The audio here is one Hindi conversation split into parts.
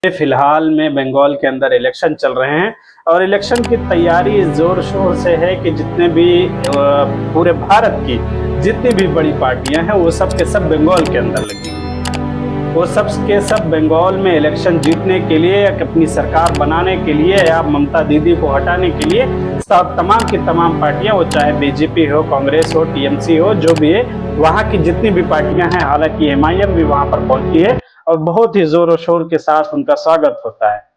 फिलहाल में बंगाल के अंदर इलेक्शन चल रहे हैं और इलेक्शन की तैयारी जोर शोर से है कि जितने भी पूरे भारत की जितनी भी बड़ी पार्टियां हैं वो सब के सब बंगाल के अंदर लगी हुई। वो सब के सब बंगाल में इलेक्शन जीतने के लिए या अपनी सरकार बनाने के लिए या ममता दीदी को हटाने के लिए तमाम की तमाम पार्टियां, वो चाहे बीजेपी हो, कांग्रेस हो, टीएमसी हो, जो भी है वहां की जितनी भी पार्टियां हैं, हालांकि एमआईएम भी वहां पर पहुंची है और बहुत ही जोर और शोर के साथ उनका स्वागत होता है।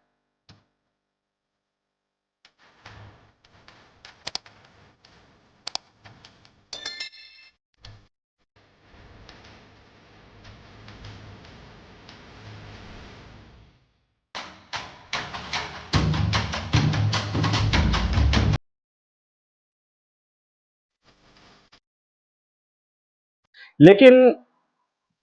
लेकिन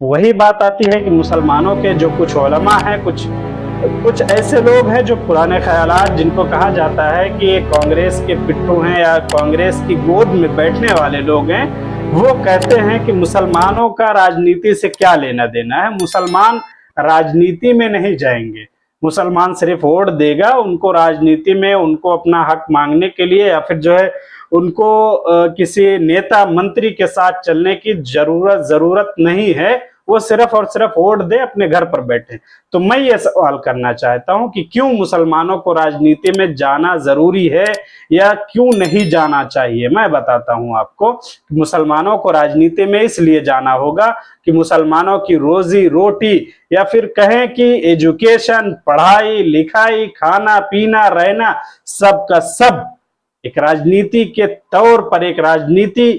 वही बात आती है कि मुसलमानों के जो कुछ उलमा हैं, कुछ ऐसे लोग हैं जो पुराने ख्यालात, जिनको कहा जाता है कि ये कांग्रेस के पिट्ठू हैं या कांग्रेस की गोद में बैठने वाले लोग हैं, वो कहते हैं कि मुसलमानों का राजनीति से क्या लेना देना है, मुसलमान राजनीति में नहीं जाएंगे, मुसलमान सिर्फ वोट देगा, उनको राजनीति में उनको अपना हक मांगने के लिए या फिर जो है उनको किसी नेता मंत्री के साथ चलने की जरूरत नहीं है, वो सिर्फ और सिर्फ वोट दे, अपने घर पर बैठे। तो मैं ये सवाल करना चाहता हूं कि क्यों मुसलमानों को राजनीति में जाना जरूरी है या क्यों नहीं जाना चाहिए। मैं बताता हूं आपको, मुसलमानों को राजनीति में इसलिए जाना होगा कि मुसलमानों की रोजी रोटी या फिर कहें कि एजुकेशन, पढ़ाई लिखाई, खाना पीना रहना, सब का सब एक राजनीति के तौर पर, एक राजनीति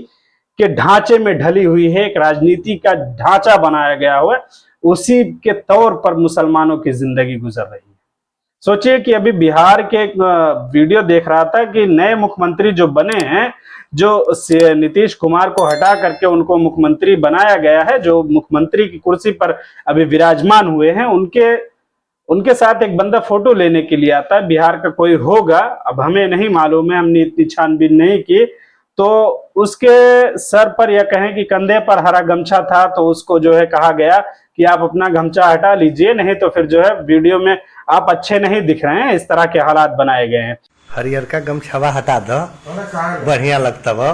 के ढांचे में ढली हुई है, एक राजनीति का ढांचा बनाया गया हुआ है, उसी के तौर पर मुसलमानों की जिंदगी गुजर रही है। सोचिए कि अभी बिहार के एक वीडियो देख रहा था कि नए मुख्यमंत्री जो बने हैं, जो नीतीश कुमार को हटा करके उनको मुख्यमंत्री बनाया गया है, जो मुख्यमंत्री की कुर्सी पर अभी विराजमान हुए हैं, उनके साथ एक बंदा फोटो लेने के लिए आता है, बिहार का कोई होगा, अब हमें नहीं मालूम है, हमने इतनी छानबीन नहीं की। तो उसके सर पर या कहें कि कंधे पर हरा गमछा था, तो उसको जो है कहा गया कि आप अपना गमछा हटा लीजिए, नहीं तो फिर जो है वीडियो में आप अच्छे नहीं दिख रहे हैं। इस तरह के हालात बनाए गए हैं। हरियर का गमछावा हटा दो, बढ़िया लगता वो।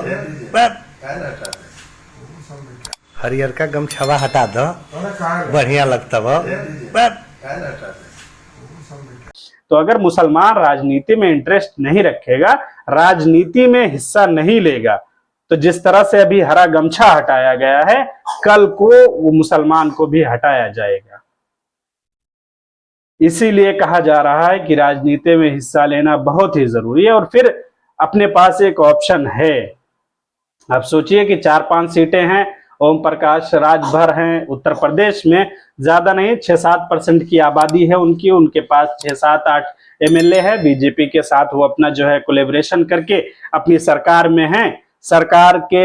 हरियर का गमछावा हटा दो, बढ़िया लगता वो। तो अगर मुसलमान राजनीति में इंटरेस्ट नहीं रखेगा, राजनीति में हिस्सा नहीं लेगा, तो जिस तरह से अभी हरा गमछा हटाया गया है, कल को वो मुसलमान को भी हटाया जाएगा। इसीलिए कहा जा रहा है कि राजनीति में हिस्सा लेना बहुत ही जरूरी है। और फिर अपने पास एक ऑप्शन है। आप सोचिए कि 4-5 सीटें हैं, ओम प्रकाश राजभर हैं, उत्तर प्रदेश में ज्यादा नहीं 6-7% की आबादी है उनकी, उनके पास 6-7-8 एमएलए है, बीजेपी के साथ वो अपना जो है कोलेब्रेशन करके अपनी सरकार में है। सरकार के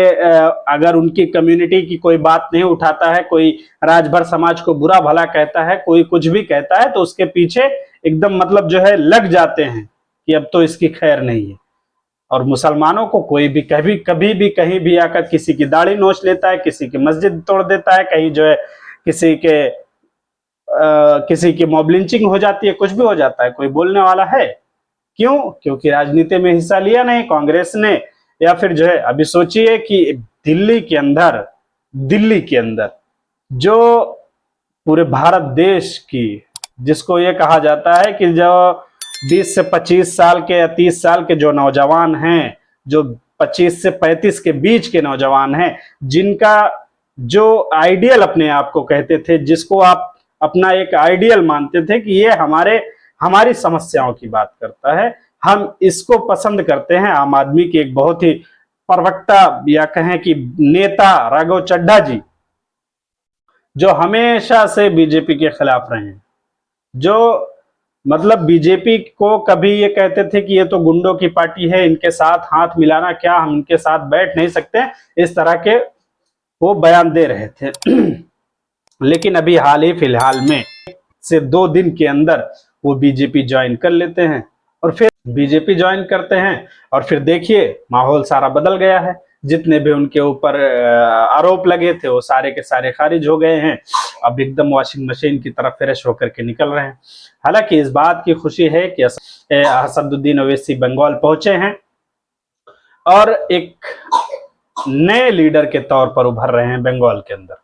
अगर उनकी कम्युनिटी की कोई बात नहीं उठाता है, कोई राजभर समाज को बुरा भला कहता है, कोई कुछ भी कहता है, तो उसके पीछे एकदम मतलब जो है लग जाते हैं कि अब तो इसकी खैर नहीं है। और मुसलमानों को कोई भी कभी भी कहीं भी आकर किसी की दाढ़ी नोच लेता है, किसी की मस्जिद तोड़ देता है, कहीं जो है किसी की मॉब लिंचिंग हो जाती है, कुछ भी हो जाता है, कोई बोलने वाला है? क्यों? क्योंकि राजनीति में हिस्सा लिया नहीं कांग्रेस ने। या फिर जो है अभी सोचिए कि दिल्ली के अंदर जो पूरे भारत देश की, जिसको ये कहा जाता है कि जो 20 से 25 साल के या 30 साल के जो नौजवान हैं, जो 25 से 35 के बीच के नौजवान हैं, जिनका जो आइडियल अपने आप को कहते थे, जिसको आप अपना एक आइडियल मानते थे कि ये हमारी समस्याओं की बात करता है, हम इसको पसंद करते हैं। आम आदमी की एक बहुत ही प्रवक्ता या कहें कि नेता राघव चड्ढा जी, जो हमेशा से बीजेपी के खिलाफ रहे हैं, जो मतलब बीजेपी को कभी ये कहते थे कि ये तो गुंडों की पार्टी है, इनके साथ हाथ मिलाना क्या, हम इनके साथ बैठ नहीं सकते, इस तरह के वो बयान दे रहे थे। लेकिन अभी हाल ही फिलहाल में से 2 दिन के अंदर वो बीजेपी ज्वाइन कर लेते हैं और फिर बीजेपी ज्वाइन करते हैं और फिर देखिए माहौल सारा बदल गया है। जितने भी उनके ऊपर आरोप लगे थे वो सारे के सारे खारिज हो गए हैं। अब एकदम वॉशिंग मशीन की तरफ फ्रेश होकर के निकल रहे हैं। हालांकि इस बात की खुशी है कि असदुद्दीन ओवैसी बंगाल पहुंचे हैं और एक नए लीडर के तौर पर उभर रहे हैं बंगाल के अंदर।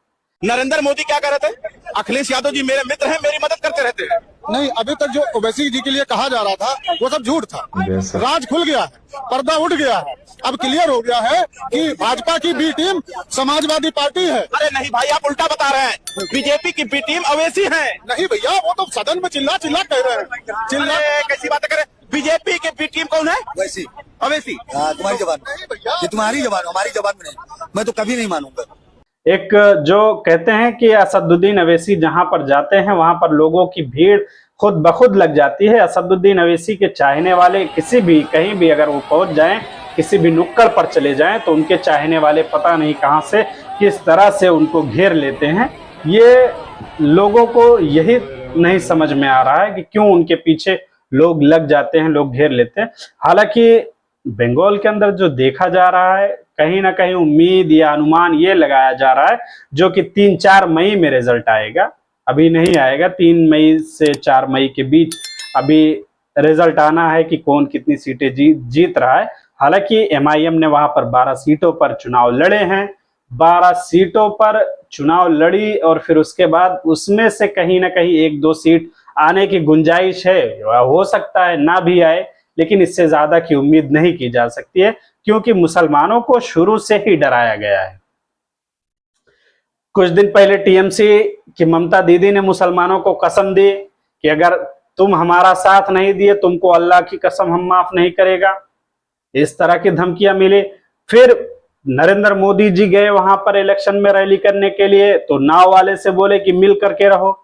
नरेंद्र मोदी क्या कर रहे थे? अखिलेश यादव जी मेरे मित्र हैं, मेरी मदद करते रहते हैं। नहीं, अभी तक जो ओवैसी जी के लिए कहा जा रहा था वो सब झूठ था। राज खुल गया है, पर्दा उठ गया है, अब क्लियर हो गया है कि भाजपा की बी टीम समाजवादी पार्टी है। अरे नहीं भाई, आप उल्टा बता रहे हैं। बीजेपी की बी टीम ओवैसी है। नहीं भैया, वो तो सदन में चिल्ला चिल्ला कह रहे हैं। चिल्ला कैसी बातें करें? बीजेपी की बी टीम कौन है? वैसी ओवैसी। तुम्हारी जबान नहीं भैया, ये तुम्हारी जबान, हमारी जबान में नहीं। मैं तो कभी नहीं मानूंगा। एक जो कहते हैं कि असदुद्दीन अवैसी जहां पर जाते हैं वहां पर लोगों की भीड़ खुद ब खुद लग जाती है। असदुद्दीन अवैसी के चाहने वाले किसी भी कहीं भी अगर वो पहुंच जाएं, किसी भी नुक्कड़ पर चले जाएं, तो उनके चाहने वाले पता नहीं कहां से किस तरह से उनको घेर लेते हैं। ये लोगों को यही नहीं समझ में आ रहा है कि क्यों उनके पीछे लोग लग जाते हैं, लोग घेर लेते हैं। हालांकि बंगाल के अंदर जो देखा जा रहा है, कहीं ना कहीं उम्मीद या अनुमान ये लगाया जा रहा है जो कि 3-4 मई में रिजल्ट आएगा। अभी नहीं आएगा, 3 मई से 4 मई के बीच अभी रिजल्ट आना है कि कौन कितनी सीटें जीत रहा है। हालांकि एमआईएम ने वहां पर 12 सीटों पर चुनाव लड़े हैं, 12 सीटों पर चुनाव लड़ी और फिर उसके बाद उसमें से कहीं ना कहीं 1-2 सीट आने की गुंजाइश है। हो सकता है ना भी आए, लेकिन इससे ज्यादा की उम्मीद नहीं की जा सकती है, क्योंकि मुसलमानों को शुरू से ही डराया गया है। कुछ दिन पहले टीएमसी की ममता दीदी ने मुसलमानों को कसम दी कि अगर तुम हमारा साथ नहीं दिए, तुमको अल्लाह की कसम हम माफ नहीं करेगा। इस तरह की धमकियां मिली। फिर नरेंद्र मोदी जी गए वहां पर इलेक्शन में रैली करने के लिए, तो नाव वाले से बोले कि मिल करके रहो।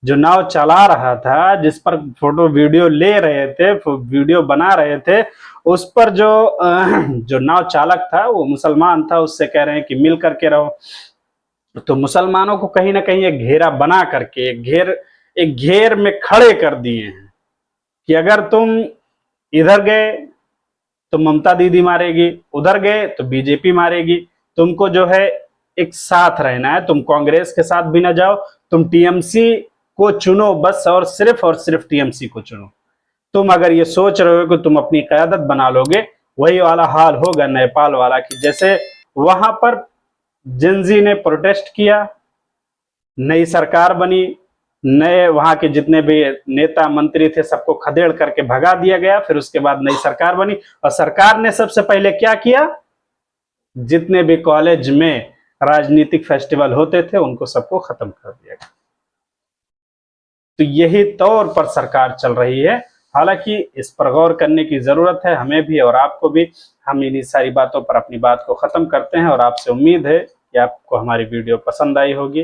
जो नाव चला रहा था, जिस पर फोटो वीडियो ले रहे थे, वीडियो बना रहे थे, उस पर जो नाव चालक था वो मुसलमान था, उससे कह रहे हैं कि मिल करके रहो। तो मुसलमानों को कहीं ना कहीं एक घेरा बना करके एक घेर में खड़े कर दिए हैं कि अगर तुम इधर गए तो ममता दीदी मारेगी, उधर गए तो बीजेपी मारेगी। तुमको जो है एक साथ रहना है, तुम कांग्रेस के साथ भी ना जाओ, तुम टीएमसी को चुनो बस, और सिर्फ टीएमसी को चुनो। तुम अगर ये सोच रहे हो कि तुम अपनी क़यादत बना लोगे, वही वाला हाल होगा नेपाल वाला कि जैसे वहां पर जेनजी ने प्रोटेस्ट किया, नई सरकार बनी, नए वहां के जितने भी नेता मंत्री थे सबको खदेड़ करके भगा दिया गया। फिर उसके बाद नई सरकार बनी और सरकार ने सबसे पहले क्या किया, जितने भी कॉलेज में राजनीतिक फेस्टिवल होते थे उनको सबको खत्म कर दिया गया। तो यही तौर पर सरकार चल रही है। हालांकि इस पर गौर करने की जरूरत है, हमें भी और आपको भी। हम इन्हीं सारी बातों पर अपनी बात को खत्म करते हैं और आपसे उम्मीद है कि आपको हमारी वीडियो पसंद आई होगी।